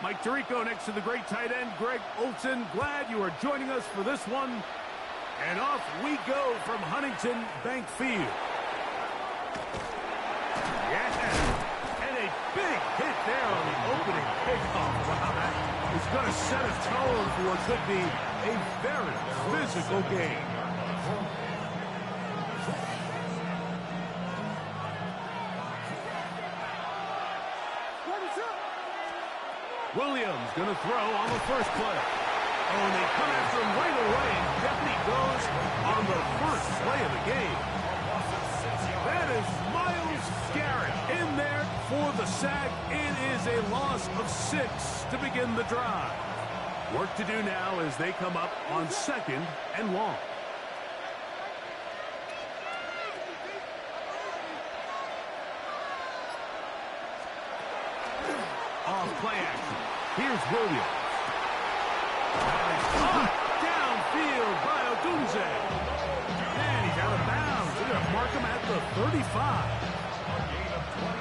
Mike Tirico next to the great tight end, Greg Olsen. Glad you are joining us for this one. And off we go from Huntington Bank Field. Yeah, and a big hit there on the opening kickoff. Wow, that is going to set a tone for what could be a very physical game. Williams going to throw on the first play. Oh, and they come after him right away, and Deputy goes on the first play of the game. That is Myles Garrett in there for the sack. It is a loss of 6 to begin the drive. Work to do now as they come up on 2nd and long. Off play action. Here's Williams. That is caught downfield by Odunze. And he's out of bounds. They're going to mark him at the 35.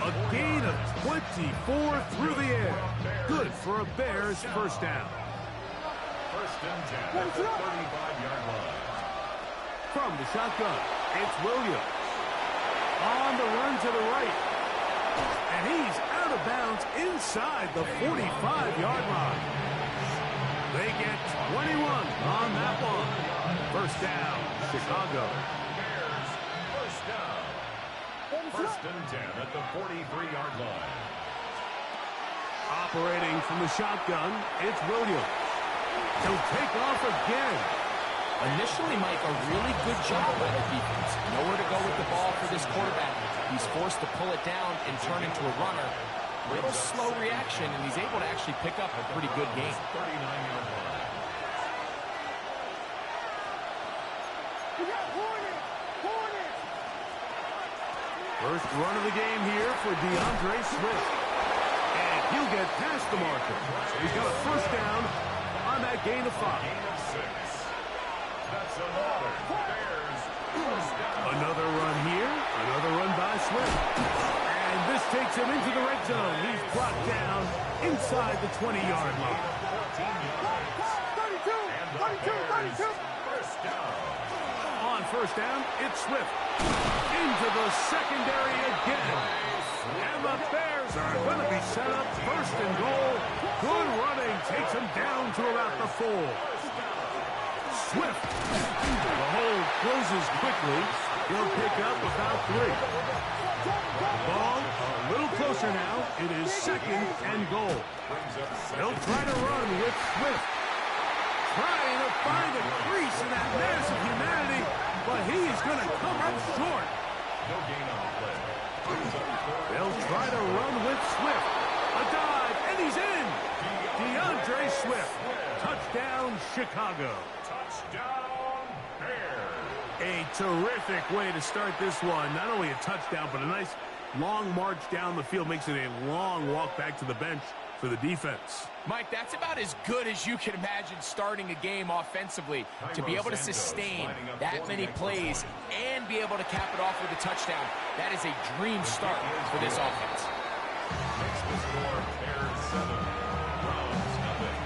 A gain of 24 through the air. Good for a Bears first down. First and 10 at the 35-yard line. From the shotgun, it's Williams. On the run to the right. And he's out of bounds inside the 45-yard line. They get 21 on that one. First down, Chicago. Bears, first down. First and 10 at the 43-yard line. Operating from the shotgun, it's Williams. He'll take off again. Initially, Mike, a really good job by the defense. Nowhere to go with the ball for this quarterback. He's forced to pull it down and turn into a runner. Little slow reaction, and he's able to actually pick up a pretty good game. 39-yard line. First run of the game here for DeAndre Swift. And he'll get past the marker. So he's got a first down on that gain of 5. Gain of 6. That's another Bears first down. Another run here. Another run by Swift. And this takes him into the red zone. He's brought down inside the 20-yard line. 14 yards. 32. First down. On first down, it's Swift. Into the secondary again. And the Bears are going to be set up first and goal. Good running takes him down to about the 4. Swift. The hold closes quickly. He'll pick up about 3. Ball a little closer now. It is 2nd and goal. He'll try to run with Swift. Trying to find a crease in that massive humanity, but he's going to come up short. No gain on the play. They'll try to run with Swift. A dive, and he's in. DeAndre Swift. Touchdown, Chicago. Touchdown, Bears. A terrific way to start this one. Not only a touchdown, but a nice long march down the field. Makes it a long walk back to the bench for the defense. Mike, that's about as good as you can imagine starting a game offensively. To be able to sustain that many plays and be able to cap it off with a touchdown, that is a dream start for this offense. Makes the score Bears 7, Browns nothing.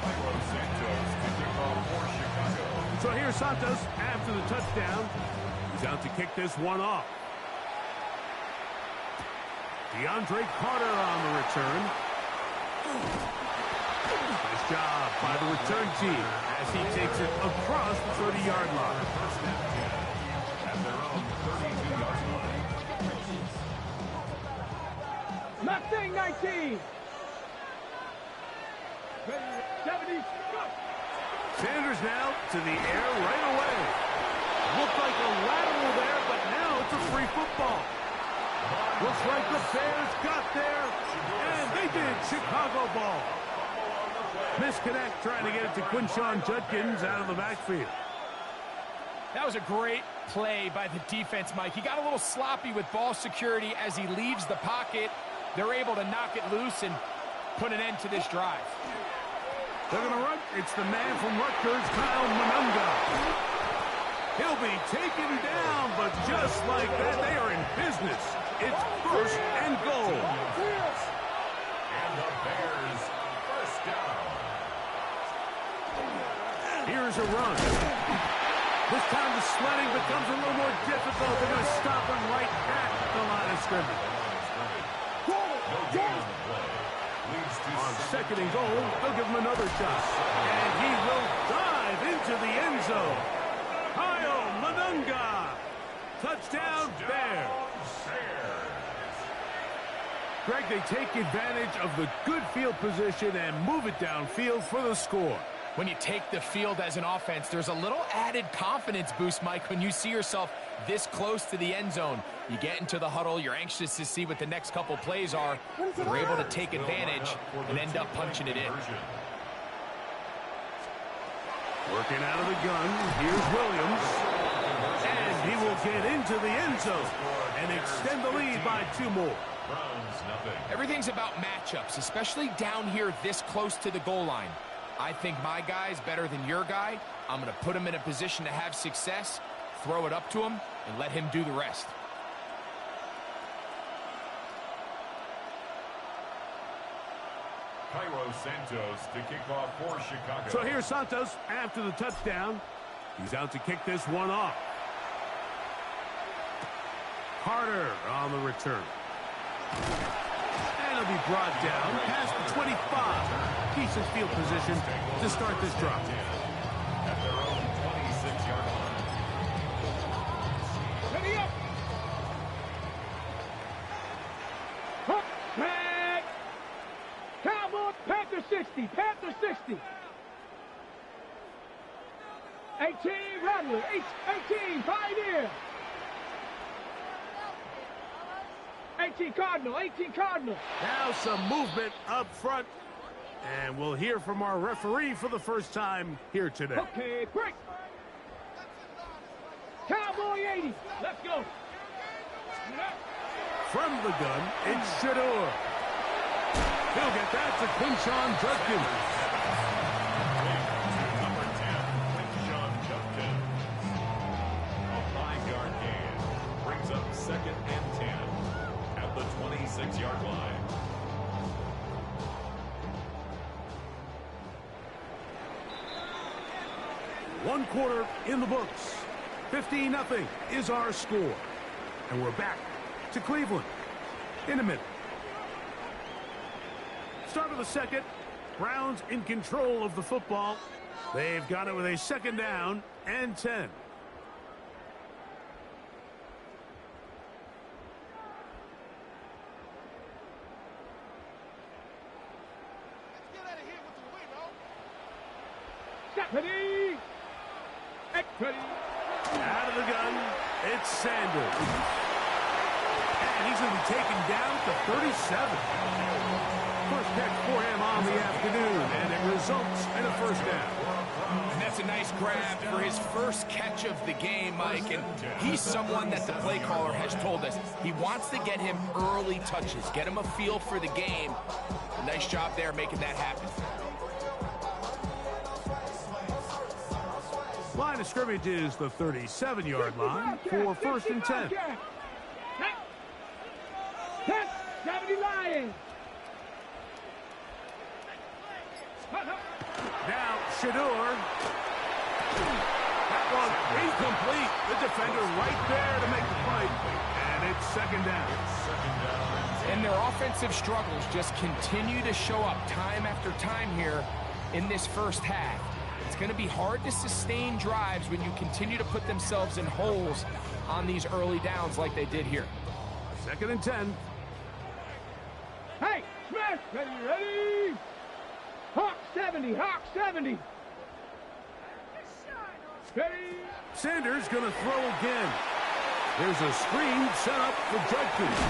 Cairo Santos to kick off for Chicago. So here's Santos after the touchdown. He's out to kick this one off. DeAndre Carter on the return. Nice job by the return team as he takes it across the 30-yard line. First and 10 at their own 32-yard line. Mustang 19. 70. Sanders now to the air right away. Looked like a lateral there, but now it's a free football. Looks like the Bears got there, and they did. Chicago ball. Misconnect trying to get it to Quinshon Judkins out of the backfield. That was a great play by the defense, Mike. He got a little sloppy with ball security as he leaves the pocket. They're able to knock it loose and put an end to this drive. They're going to run. It's the man from Rutgers, Kyle Monunga. He'll be taken down, but just like that, they are in business It's first and goal. And the Bears first down. Here's a run. This time the sledding becomes a little more difficult. They're going to stop him right at the line of scrimmage. No gain on the play. Leads to On second and goal, they'll give him another shot. And he will dive into the end zone. Kyle Manunga. Touchdown, Bears. Greg, they take advantage of the good field position and move it downfield for the score. When you take the field as an offense, there's a little added confidence boost, Mike, when you see yourself this close to the end zone. You get into the huddle, you're anxious to see what the next couple plays are. You're able to take advantage and end up punching it in. Working out of the gun, here's Williams. And he will get into the end zone and extend the lead by 2 more. Everything's about matchups, especially down here this close to the goal line. I think my guy's better than your guy. I'm going to put him in a position to have success, throw it up to him, and let him do the rest. Cairo Santos to kick off for Chicago. So here's Santos after the touchdown. He's out to kick this one off. Carter on the return. And he'll be brought down past the 25. Decent field position to start this drive. At their own 26-yard line. Ready up. Hook, back. Cowboys, Panther 60. Panther 60. 18, Rattler. 18, Pioneer. 18 Cardinal, 18 Cardinal. Now some movement up front. And we'll hear from our referee for the first time here today. Okay, break. Cowboy 80. Let's go. From the gun, it's Shador. He'll get that to Quinshon Judkins. Number 10, Quinshon Judkins. A 5-yard gain brings up 2nd and 10 at the 26-yard line. One quarter in the books. 15-0 is our score. And we're back to Cleveland in a minute. Start of the second. Browns in control of the football. They've got it with a 2nd down and 10. Ready. Ready. Out of the gun, it's Sanders. And he's going to be taken down to 37. First catch for him on the afternoon, and it results in a 1st down. And that's a nice grab for his first catch of the game, Mike. And he's someone that the play caller has told us he wants to get him early touches, get him a feel for the game. A nice job there making that happen. Line of scrimmage is the 37-yard line for 1st and 10. 10, 70 Lions. Now Shador. That one incomplete. The defender right there to make the fight. And it's 2nd down. And their offensive struggles just continue to show up time after time here in this first half. It's going to be hard to sustain drives when you continue to put themselves in holes on these early downs like they did here. 2nd and 10. Hey, smash. Ready, ready. Hawk 70, Hawk 70. Ready. Sanders going to throw again. There's a screen set up for Judkins.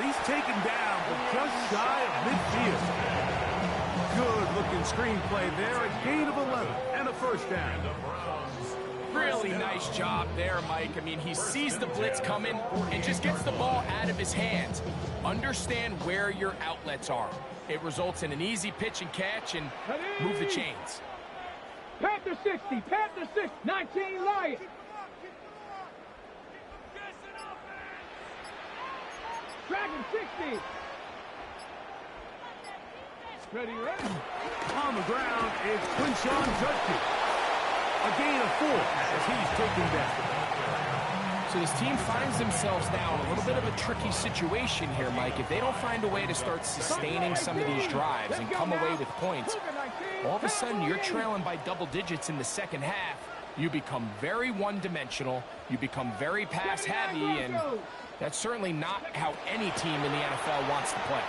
He's taken down but just shy of midfield. Good-looking screenplay there. A gain of 11 and a 1st down. Really nice job there, Mike. I mean, he sees the blitz coming and just gets the ball out of his hands. Understand where your outlets are. It results in an easy pitch and catch and move the chains. Panther 60, Panther 60, 19 Lions. 60. Ready, ready. On the ground, it's Quinshon Judkins. A gain of 4 as he's taken down. So this team finds themselves now in a little bit of a tricky situation here, Mike. If they don't find a way to start sustaining some of these drives and come away with points, all of a sudden you're trailing by double digits in the second half. You become very one-dimensional, you become very pass-heavy, and that's certainly not how any team in the NFL wants to play.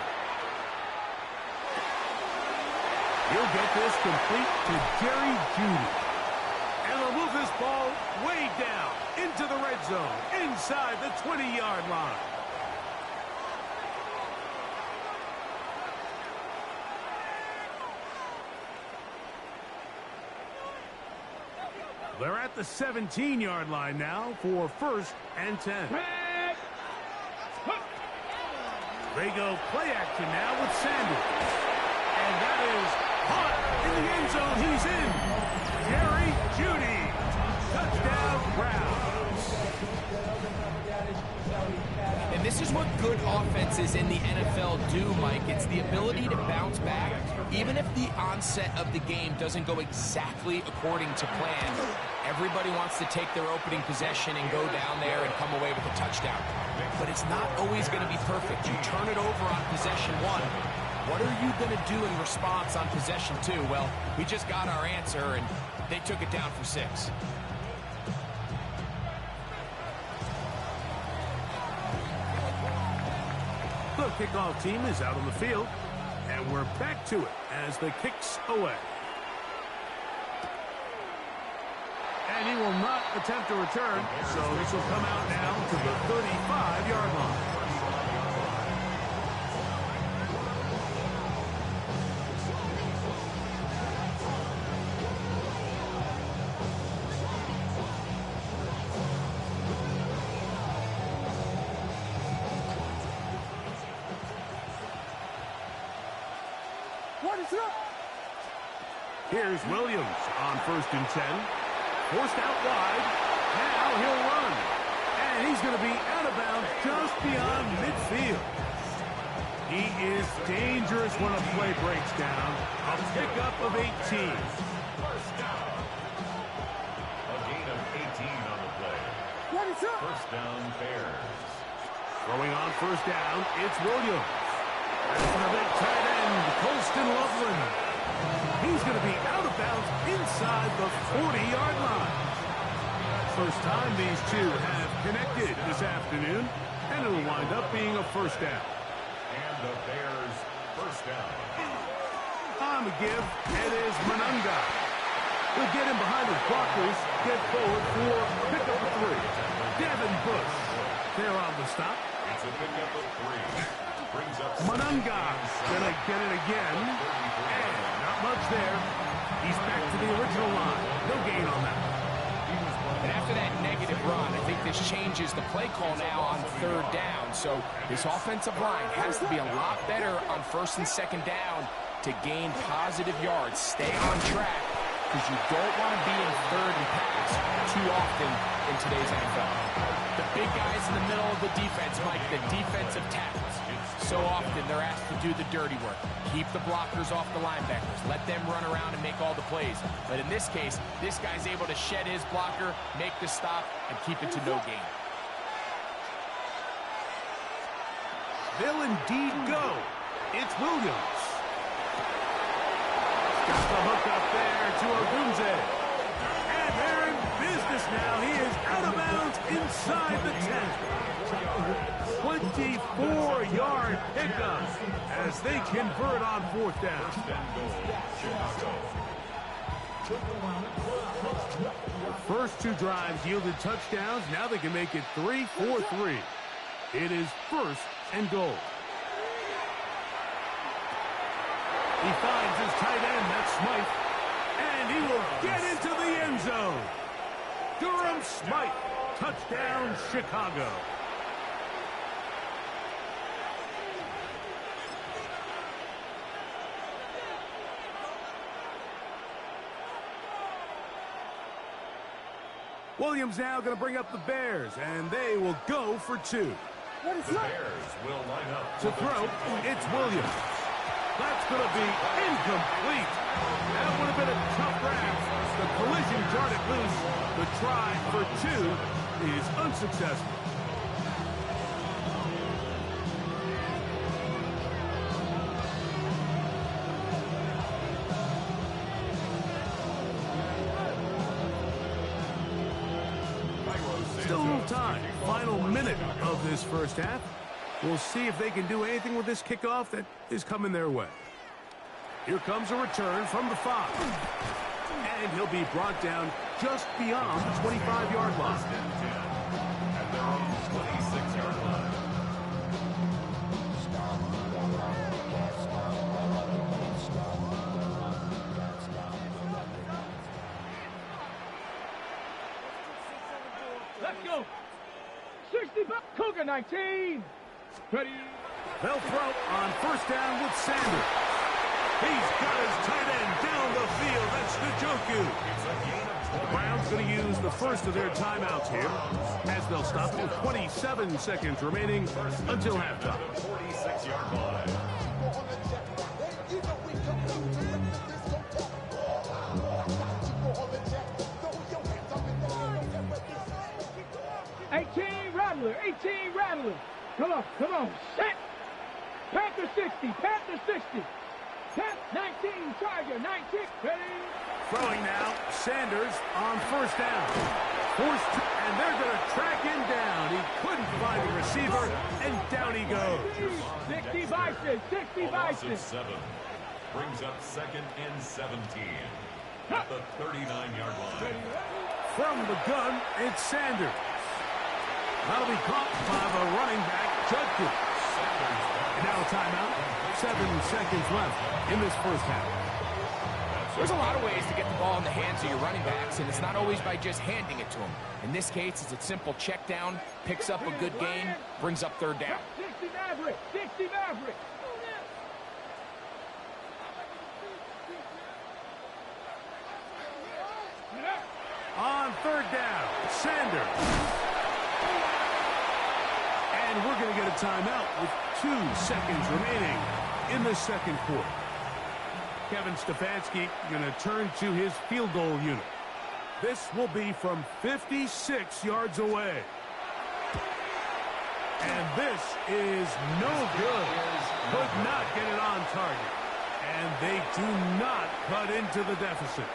He'll get this complete to Jerry Jeudy. And they'll move this ball way down into the red zone, inside the 20-yard line. They're at the 17-yard line now for 1st and 10. They go play action now with Sanders. And that is caught in the end zone. He's in. Jerry Jeudy. Touchdown, Browns. And this is what good offenses in the NFL do, Mike. It's the ability to bounce back, even if the onset of the game doesn't go exactly according to plan. Everybody wants to take their opening possession and go down there and come away with a touchdown. But it's not always going to be perfect. You turn it over on possession 1. What are you going to do in response on possession 2? Well, we just got our answer, and they took it down for 6. The kickoff team is out on the field, and we're back to it as the kick's away. And he will not attempt to return, so this will come out now to the 35-yard line. What is up? Here's Williams on 1st and 10. Forced out wide. Now he'll run. And he's going to be out of bounds just beyond midfield. He is dangerous when a play breaks down. A pickup of 18. First down. A gain of 18 on the play. What is up? First down, Bears. Throwing on 1st down, it's Williams. That's the big tight end, Colston Loveland. He's going to be out of bounds inside the 40-yard line. First time these two have connected this afternoon, and it'll wind up being a 1st down. And the Bears' first down. On the give, it is Monunga. He'll get in behind his blockers, get forward for pickup of 3. Devin Bush. There on the stop. It's a pickup of 3. Brings up Monunga gonna get it again. And not much there. He's back to the original line. No gain on that. And after that negative run, I think this changes the play call now on 3rd down. So this offensive line has to be a lot better on 1st and 2nd down to gain positive yards. Stay on track, because you don't want to be in 3rd and pass too often in today's NFL. The big guys in the middle of the defense, Mike, the defensive tackles. So often they're asked to do the dirty work. Keep the blockers off the linebackers. Let them run around and make all the plays. But in this case, this guy's able to shed his blocker, make the stop, and keep it to no gain. They'll indeed go. It's Williams. Got the hook up there to Ogunze. And they're in business now. He is out of bounds inside the 10. 24-yard pickup as they convert on 4th down. First 2 drives yielded touchdowns. Now they can make it 3-4-3. It is 1st and goal. He finds his tight end, that's Smythe. And he will get into the end zone. Durham Smythe, touchdown Chicago. Williams now going to bring up the Bears, and they will go for 2. The Bears will line up. To throw, it's Williams. That's going to be incomplete. That would have been a tough grab. The collision jarred it loose. The try for 2 is unsuccessful. Still a little time. Final minute of this first half. We'll see if they can do anything with this kickoff that is coming their way. Here comes a return from the 5. And he'll be brought down just beyond the 25-yard line. At their own 26-yard line. Let's go. 60-buck Cougar 19. Ready. They'll throw on first down with Sanders. He's got his tight end down the field. That's Njoku. The Browns going to use the first of their timeouts here, as they'll stop with 27 seconds remaining until halftime. 46-yard line. 18 Rattler. Come on. Set. Panther 60. 19, Tiger, 19. Ready. Throwing now, Sanders on first down. And they're going to track him down. He couldn't find the receiver, and down he goes. 60 Bison. Loss of 7. Brings up 2nd and 17. At the 39-yard line. From the gun, it's Sanders. That'll be caught by the running back, Judkins. And now a timeout. 7 seconds left in this first half. There's a lot of ways to get the ball in the hands of your running backs, and it's not always by just handing it to them. In this case, it's a simple check down, picks up a good gain, brings up third down. 60 Maverick. On third down, Sanders. And we're going to get a timeout with 2 seconds remaining in the second quarter. Kevin Stefanski going to turn to his field goal unit. This will be from 56 yards away. And this is no good. Could not get it on target. And they do not cut into the deficit.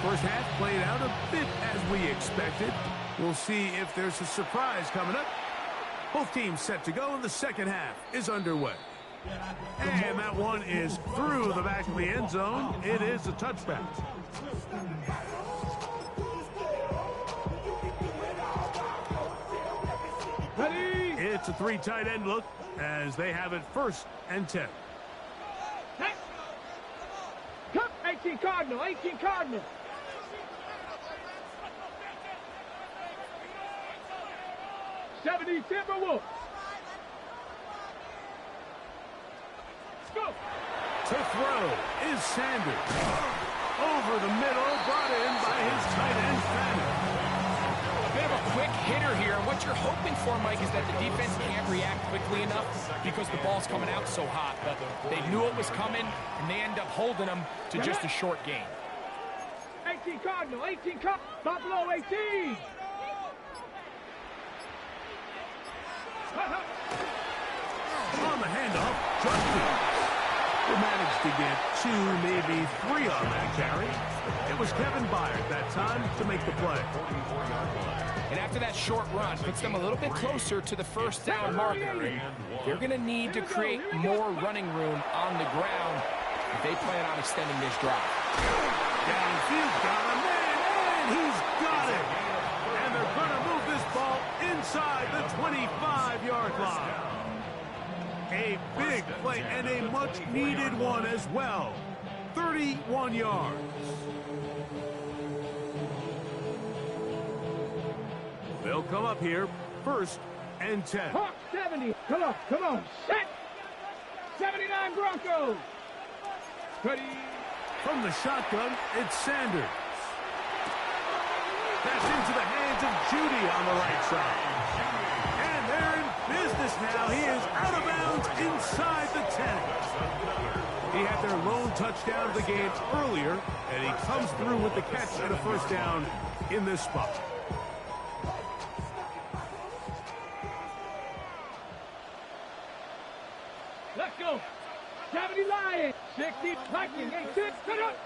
First half played out a bit as we expected. We'll see if there's a surprise coming up. Both teams set to go, and the second half is underway. And that one is through the back of the end zone. It is a touchback. Ready. It's a 3 tight end look as they have it 1st and 10. Come, 18 Cardinal. 70 Timberwolves. Go. To throw is Sanders. Over the middle, brought in by his tight end, Fannin. A bit of a quick hitter here, and what you're hoping for, Mike, is that the defense can't react quickly enough because the ball's coming out so hot. But they knew it was coming, and they end up holding them to just a short gain. 18 Cardinal. Buffalo 18. On the handoff, Judkins will manage to get 2, maybe 3 on that carry. It was Kevin Byard that time to make the play. And after that short run, puts them a little bit closer to the first down marker. They're going to need to create more running room on the ground if they plan on extending this drive. Downfield, got a man, and he's got it. And they're going to move this ball inside the 25-yard line. A big play and a much-needed one as well. 31 yards. They'll come up here, 1st and 10. Hawk 70. Come on. Set. 79 Broncos. Ready. From the shotgun, it's Sanders. Pass into the hands of Judy on the right side. And they're in business now. He is out of bounds inside the 10. He had their lone touchdown of the game earlier, and he comes through with the catch and a 1st down in this spot. Let's go. 70 Lions. 60 Vikings. 86. Cut up.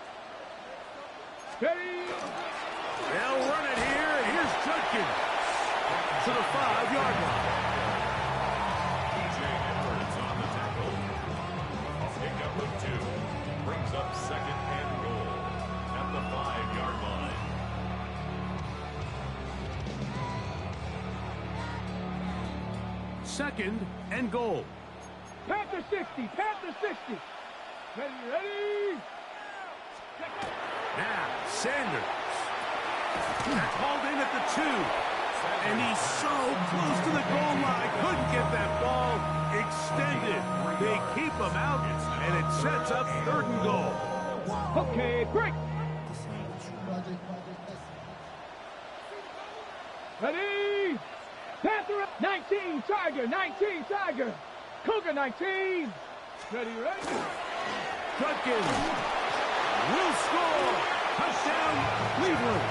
Ready. They'll run it here, and here's Judkins to the 5-yard line. P.J. Edwards on the tackle. A pickup of 2. Brings up 2nd and goal at the 5-yard line. Second and goal. Panther 60. Panther 60. Ready. Now, Sanders. That's hauled in at the 2. And he's so close to the goal line. Couldn't get that ball extended. They keep him out, and it sets up 3rd and goal. Okay, break. Ready. Panther 19. Tiger. 19. Tiger. Cougar 19. Ready. Judkins will score. Touchdown, Cleveland.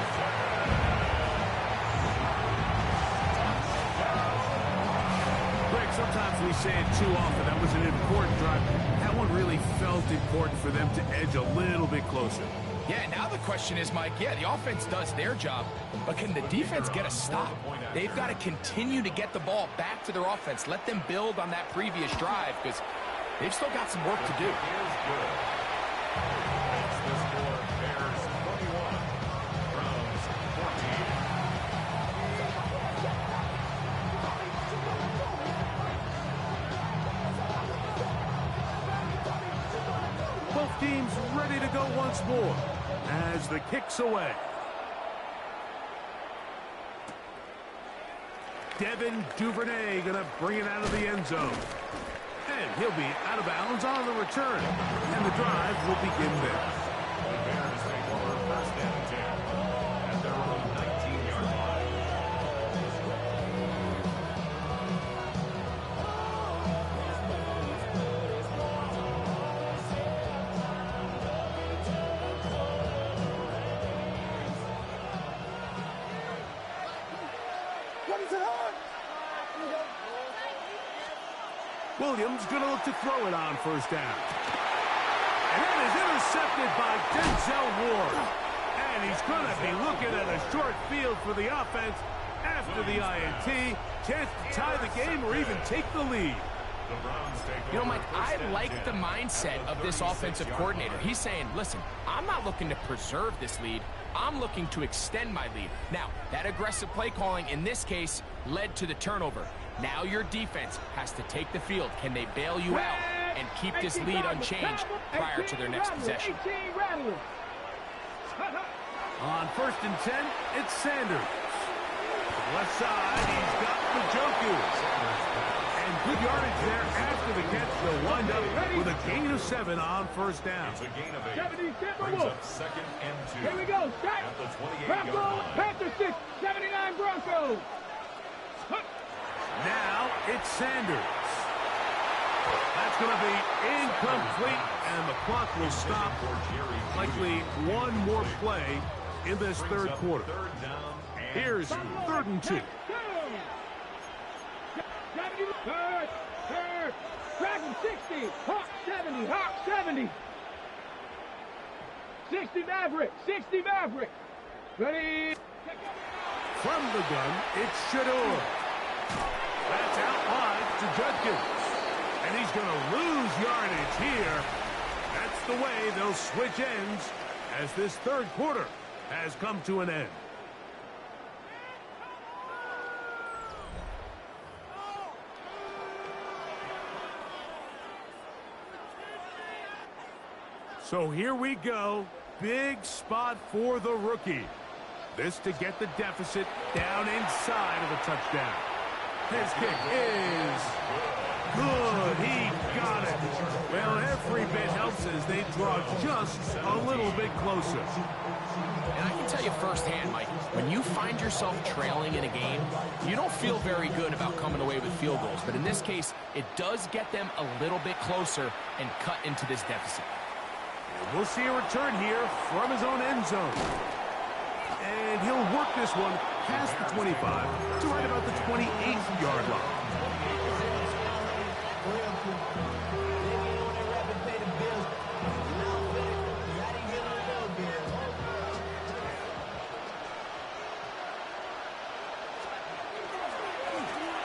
Greg, sometimes we say it too often. That was an important drive. That one really felt important for them to edge a little bit closer. Yeah, now the question is, Mike, yeah, the offense does their job, but can the defense get a stop? They've got to continue to get the ball back to their offense. Let them build on that previous drive because they've still got some work to do. Makes the score Bears 21, Browns 14. Both teams ready to go once more as the kick's away. Devin Duvernay going to bring it out of the end zone. And he'll be out of bounds on the return. And the drive will begin there. The Bears take over 1st and 10 at their own 19-yard line. Williams going to look to throw it on 1st down. And that is intercepted by Denzel Ward. And he's going to be looking at a short field for the offense after the INT. Chance to tie the game or even take the lead. The Browns take You know, over Mike, 1st I and like 10 the mindset of this offensive coordinator. He's saying, listen, I'm not looking to preserve this lead. I'm looking to extend my lead. Now, that aggressive play calling in this case led to the turnover. Now your defense has to take the field. Can they bail you out and keep this lead unchanged prior to their next possession? On 1st and 10, it's Sanders. Left side, he's got Njoku. And good yardage there after the catch. They'll wind up with a gain of 7 on 1st down. It's a gain of 8. Brings up 2nd and 2. Here we go. Start. At the 28-yard Broncos. line. Panther 6. 79 Broncos. Now it's Sanders. That's going to be incomplete, and the clock will stop. Likely one more play in this 3rd quarter. 3rd down and Here's 3rd and 2. Third. Dragon 60. Hawk 70. Hawk 70. 60 Maverick. 60 Maverick. Ready. From the gun, it's Shador. That's out wide to Judkins. And he's going to lose yardage here. That's the way they'll switch ends as this 3rd quarter has come to an end. So here we go. Big spot for the rookie. This to get the deficit down inside of a touchdown. His kick is good. He got it. Well, every bit helps as they draw just a little bit closer. And I can tell you firsthand, Mike, when you find yourself trailing in a game, you don't feel very good about coming away with field goals. But in this case, it does get them a little bit closer and cut into this deficit. And we'll see a return here from his own end zone. And he'll work this one past the 25 to right about the 28-yard line.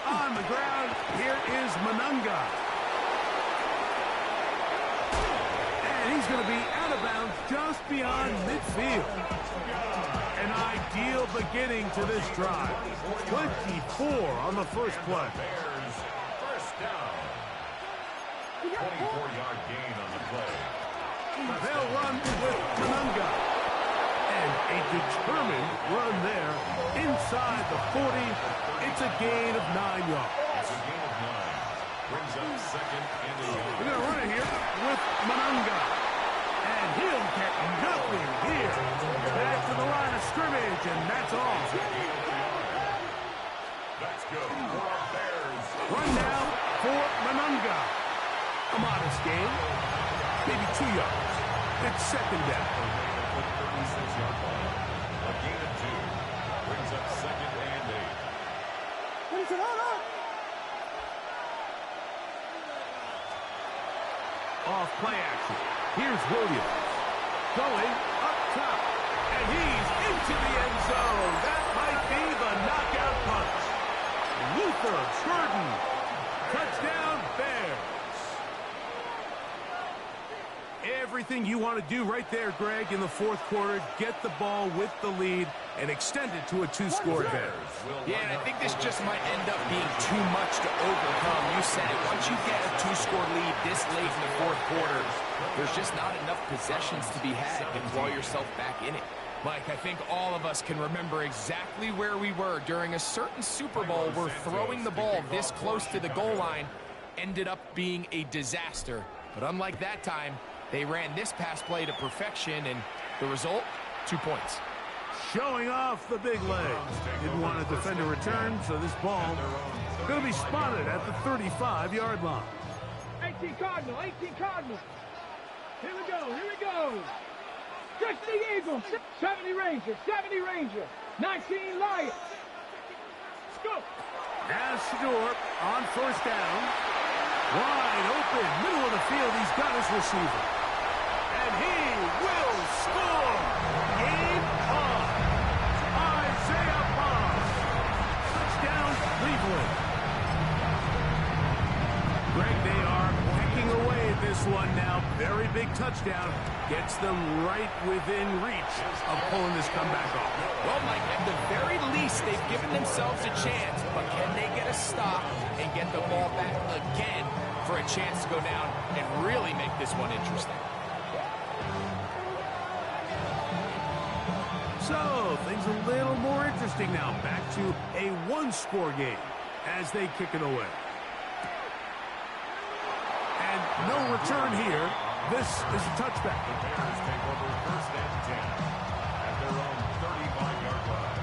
On the ground, here is Monunga. And he's going to be out of bounds just beyond midfield. An ideal beginning to this drive. 24 on the first play. Bears first down. 24-yard gain on the play. They'll run with Monunga. And a determined run there inside the 40. It's a gain of 9 yards. It's a gain of 9. Brings up second and a yard. We're going to run it here with Monunga. And he'll get nothing here. Back to the line of scrimmage, and that's all. Let's go for our Bears. Run down for Monunga. A modest gain. Maybe 2 yards. It's second down. 36-yard line. A gain of 2. Brings up second and 8. Off play action. Here's Williams. Going up top. And he's into the end zone. That might be the knockout punch. Luther Burden. Touchdown, Bears. Everything you want to do right there, Greg, in the fourth quarter. Get the ball with the lead and extend it to a 2-score advantage. Yeah, and I think this just might end up being too much to overcome. You said it. Once you get a 2-score lead this late in the fourth quarter, there's just not enough possessions to be had to claw yourself back in it. Mike, I think all of us can remember exactly where we were during a certain Super Bowl where throwing the ball this close to the goal line ended up being a disaster. But unlike that time, they ran this pass play to perfection, and the result, 2 points. Showing off the big legs. Didn't want to defend a return, so this ball going to be spotted at the 35-yard line. 18 Cardinal, 18 Cardinal. Here we go, here we go. 60 Eagles, 70 Ranger, 70 Ranger, 19 Lions. Let's go. Now Shedeur on first down. Wide open, middle of the field. He's got his receiver. And he will score. Game on. Isaiah Bond. Touchdown, Cleveland. Greg, they are pecking away at this one now. Very big touchdown. Gets them right within reach of pulling this comeback off. Well, Mike, at the very least, they've given themselves a chance, but can they get a stop and get the ball back again for a chance to go down and really make this one interesting? So, things a little more interesting now. Back to a one-score game as they kick it away. And no return here. This is a touchback. The Bears take over first and 10 at their own 35-yard line.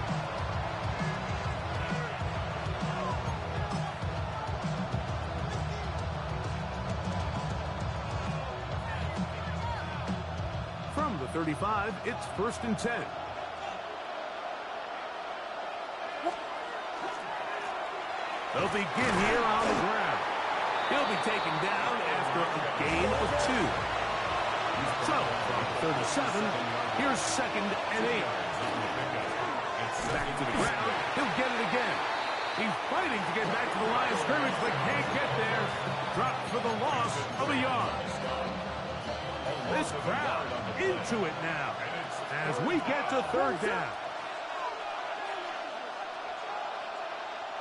From the 35, it's first and 10. They'll begin here on the ground. He'll be taken down after a gain of 2. So, from 37, here's second and 8. Back to the ground. He'll get it again. He's fighting to get back to the line of scrimmage, but can't get there. Dropped for the loss of a yard. This crowd into it now as we get to third down.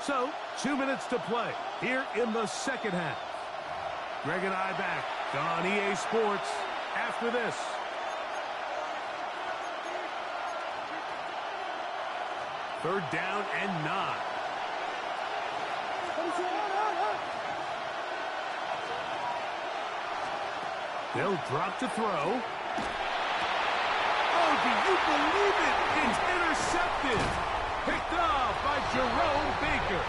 So, 2 minutes to play here in the second half. Greg and I back on EA Sports after this. 3rd down and 9. They'll drop to throw. Oh, do you believe it? It's intercepted. Picked off by Jerome Baker.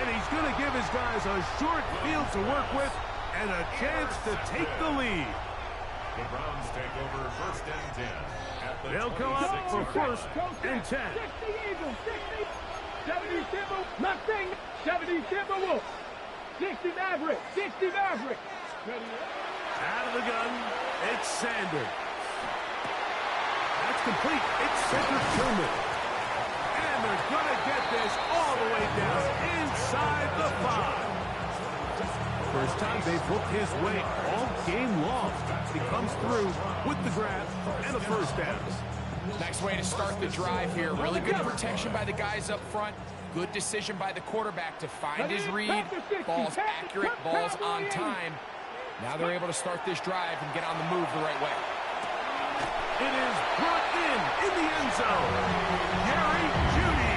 And he's going to give his guys a short field to work with and a chance to take the lead. The Browns take over 1st and 10. At the They'll come up for 1st and 10. 60 Eagles, 60. 70 Timber, nothing. 70 Timberwolves. 60 Mavericks, 60 Mavericks. Out of the gun, it's Sanders. That's complete. It's Cedric Tillman. And they're going to get this all the way down inside the 5. First time they've booked his way all game long. He comes through with the grab and a 1st down. Nice way to start the drive here. Really good protection by the guys up front. Good decision by the quarterback to find his read. Ball's accurate, ball's on time. Now they're able to start this drive and get on the move the right way. It is brought in the end zone. Jerry Jeudy.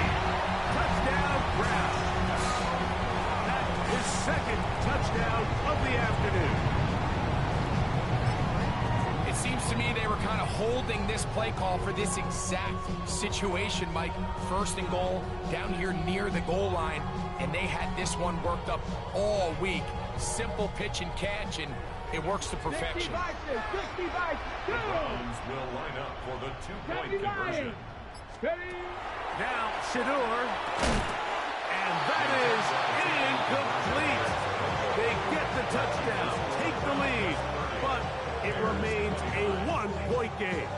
Touchdown Browns. That's his 2nd touchdown of the afternoon. It seems to me they were kind of holding this play call for this exact situation, Mike. 1st and goal, down here near the goal line, and they had this one worked up all week. Simple pitch and catch, and it works to perfection. 60 by 2. The Browns will line up for the 2-point conversion. Ready? Now Shedeur. And that is incomplete. They get the touchdown, take the lead, but it remains a 1-point game.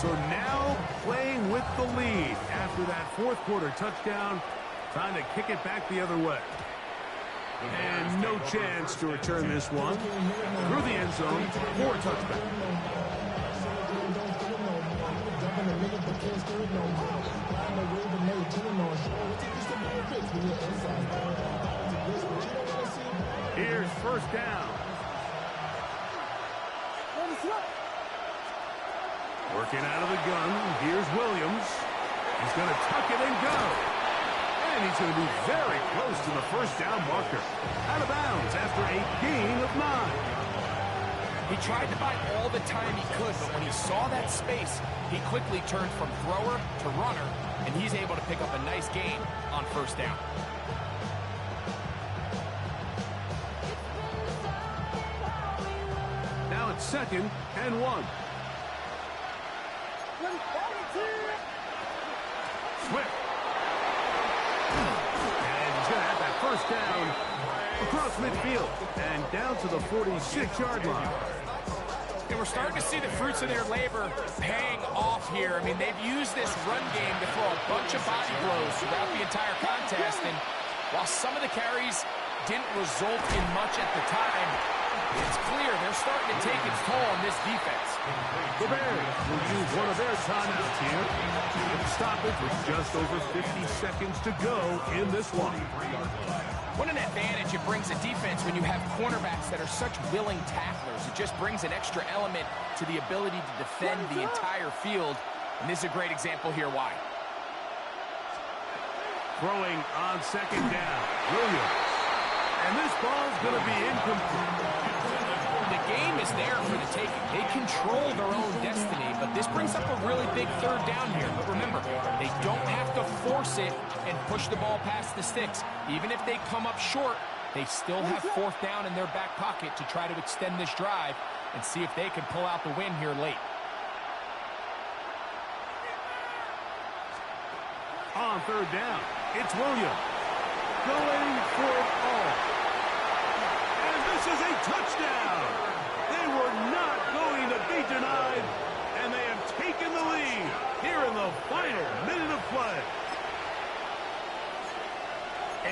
So now playing with the lead after that 4th quarter touchdown, trying to kick it back the other way. And no chance to return this one through the end zone for a touchback. Here's 1st down. Working out of the gun. Here's Williams. He's going to tuck it and go. And he's going to be very close to the 1st down marker. Out of bounds after a gain of 9. He tried to buy all the time he could, but when he saw that space, he quickly turned from thrower to runner, and he's able to pick up a nice gain on 1st down. Now it's 2nd and 1. Swift. And he's going to have that 1st down across midfield and down to the 46-yard line. And we're starting to see the fruits of their labor paying off here. I mean, they've used this run game to throw a bunch of body blows throughout the entire contest. And while some of the carries didn't result in much at the time, it's clear they're starting to take its toll on this defense. The Bears will use one of their timeouts here. And stop it with just over 50 seconds to go in this one. What an advantage it brings a defense when you have cornerbacks that are such willing tacklers. It just brings an extra element to the ability to defend the entire field. And this is a great example here why. Throwing on 2nd down. Williams. And this ball's going to be incomplete. The game is there for the taking. They control their own destiny, but this brings up a really big 3rd down here. But remember, they don't have to force it and push the ball past the sticks. Even if they come up short, they still have 4th down in their back pocket to try to extend this drive and see if they can pull out the win here late. On 3rd down, it's Williams going for it all. And this is a touchdown. They were not going to be denied, and they have taken the lead here in the final minute of play.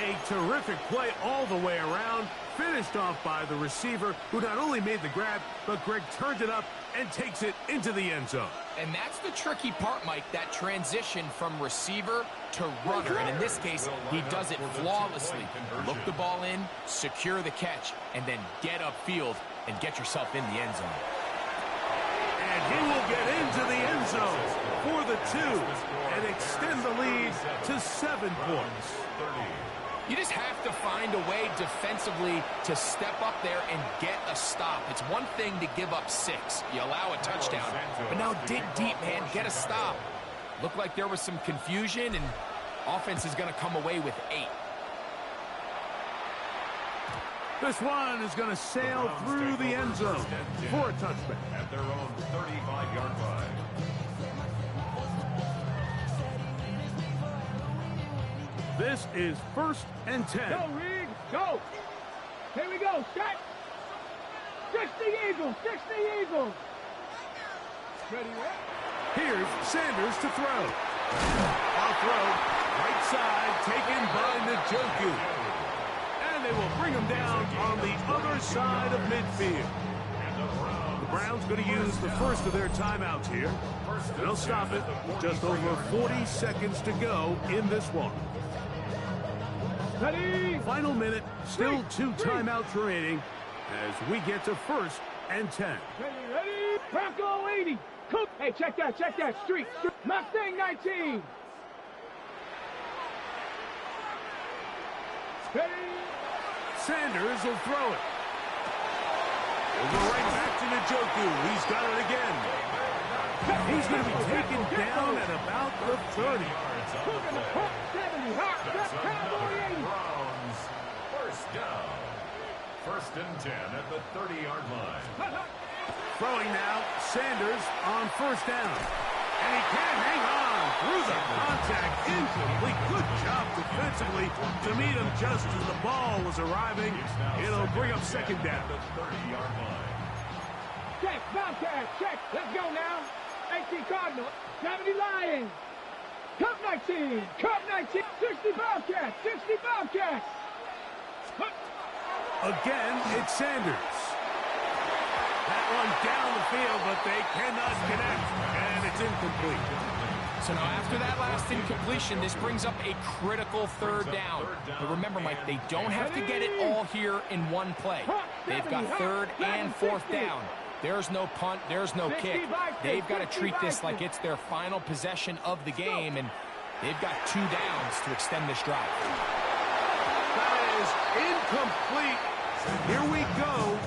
A terrific play all the way around, finished off by the receiver, who not only made the grab, but Greg turned it up and takes it into the end zone. And that's the tricky part, Mike, that transition from receiver to runner. And in this case, he does it flawlessly. Look the ball in, secure the catch, and then get upfield and get yourself in the end zone. And he will get into the end zone for the 2 and extend the lead to 7 points. You just have to find a way defensively to step up there and get a stop. It's one thing to give up 6. You allow a touchdown. But now dig deep, man. Get a stop. Looked like there was some confusion, and offense is going to come away with 8. This one is going to sail through the end zone for a touchback. At their own 35-yard line. This is 1st and 10. Go, Reed, go. Here we go, set. 60 Eagles, 60 Eagles. Ready, right? Here's Sanders to throw. I'll throw right side, taken by Njoku. And they will bring him down on the other side of midfield. The Browns going to use the first of their timeouts here. They'll stop it with just over 40 seconds to go in this one. Ready? Final minute, still 2 timeouts remaining as we get to 1st and 10. Ready? Bronco 80. Cook. Hey, check that, Street. Mustang 19. Ready? Sanders will throw it. Over right back to Njoku. He's got it again. He's going to be taken down at about the 30. Cooking the pump 70. Hot. Cowboy 80. Browns, first down. 1st and 10 at the 30-yard line. Throwing now, Sanders on 1st down. And he can hang on through the contact. Incomplete. Good job defensively to meet him just as the ball was arriving. It'll bring up 2nd down. The 30-yard line. Check, Bobcat, check. Let's go now. 18 Cardinal, 70 Lions. Cup 19, Cup 19, 60 Bobcats, 60 Bobcats. Again, it's Sanders. That one down the field, but they cannot connect, and it's incomplete. So now after that last incompletion, this brings up a critical 3rd down. But remember, Mike, they don't have to get it all here in one play. They've got 3rd and 4th down. There's no punt, there's no kick. They've got to treat this like it's their final possession of the game, and they've got 2 downs to extend this drive. That is incomplete. Here we go.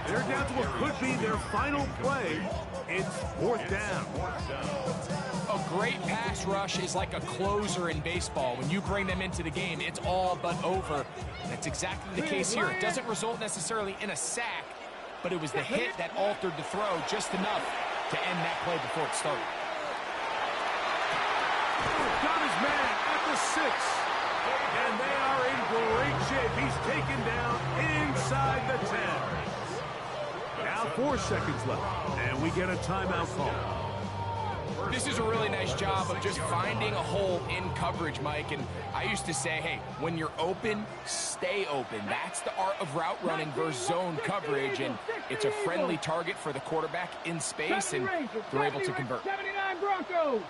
They're down to what could be their final play. It's 4th down. A great pass rush is like a closer in baseball. When you bring them into the game, it's all but over. That's exactly the case here. It doesn't result necessarily in a sack, but it was the hit that altered the throw just enough to end that play before it started. Got his man at the 6. And they are in great shape. He's taken down inside the 10. Now 4 seconds left, and we get a timeout call. This is a really nice job of just finding a hole in coverage, Mike. And I used to say, hey, when you're open, stay open. That's the art of route running versus zone coverage. And it's a friendly target for the quarterback in space, and they're able to convert. 79 Broncos.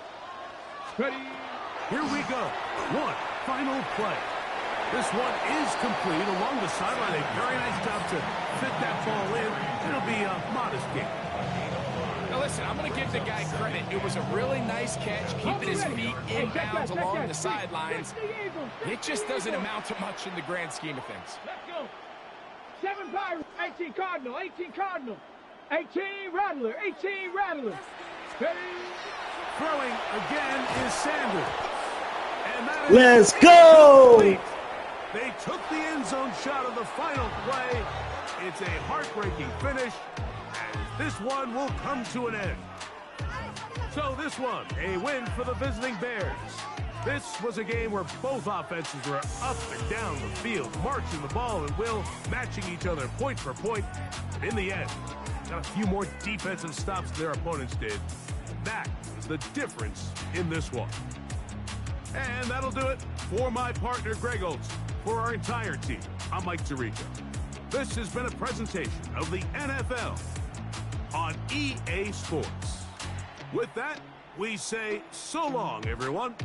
Ready? Here we go. One final play. This one is complete along the sideline. A very nice job to fit that ball in. It'll be a modest gain. Now listen, I'm going to give the guy credit. It was a really nice catch, keeping his feet in bounds along the sidelines. It just doesn't amount to much in the grand scheme of things. Let's go. 7 Pirates, 18 Cardinal, 18 Cardinal, 18 Rattler, 18 Rattler. Ready? Throwing again is Sanders. And that is Let's go! complete. They took the end zone shot of the final play. It's a heartbreaking finish, and this one will come to an end. So this one, a win for the visiting Bears. This was a game where both offenses were up and down the field, marching the ball and will, matching each other point for point. But in the end, got a few more defensive stops than their opponents did. That was the difference in this one. And that'll do it for my partner, Greg Olson. For our entire team, I'm Mike Tirico. This has been a presentation of the NFL on EA Sports. With that, we say so long, everyone.